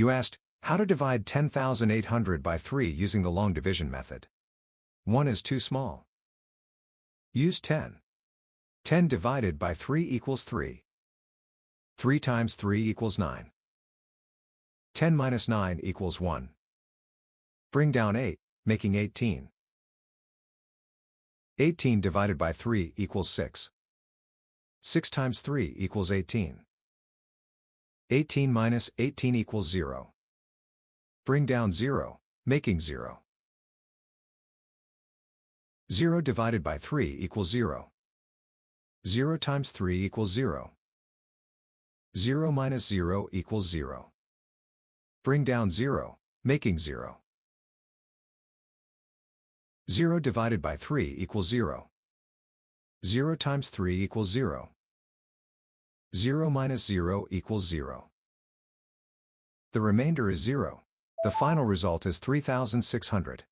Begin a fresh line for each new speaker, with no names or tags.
You asked, how to divide 10,800 by 3 using the long division method. 1 is too small. Use 10. 10 divided by 3 equals 3. 3 times 3 equals 9. 10 minus 9 equals 1. Bring down 8, making 18. 18 divided by 3 equals 6. 6 times 3 equals 18. 18 minus 18 equals 0. Bring down 0, making 0. 0 divided by 3 equals 0. 0 times 3 equals 0. 0 minus 0 equals 0. Bring down 0, making 0. 0 divided by 3 equals 0. 0 times 3 equals 0. 0 minus 0 equals 0. The remainder is 0. The final result is 3,600.